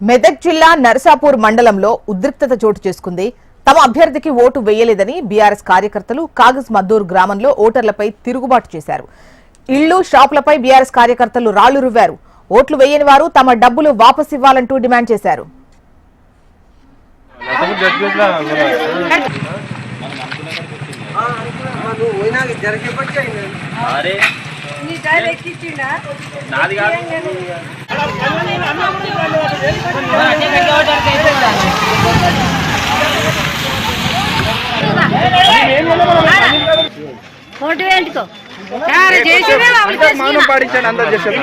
మెదక్ జిల్లా నరసాపూర్ మండలంలో ఉద్రిక్తత చోటు చేసుకుంది. తమ అభ్యర్థికి ఓటు వేయలేదని బీఆర్ఎస్ కార్యకర్తలు కాగజ్ మద్దూర్ గ్రామంలో ఓటర్లపై తిరుగుబాటు చేశారు. ఇళ్లు, షాపులపై బీఆర్ఎస్ కార్యకర్తలు రాళ్లు రువ్వారు. ఓట్లు వేయని వారు తమ డబ్బులు వాపస్ ఇవ్వాలంటూ డిమాండ్ చేశారు. మౌనం పాటించండి అందరు చేశారు.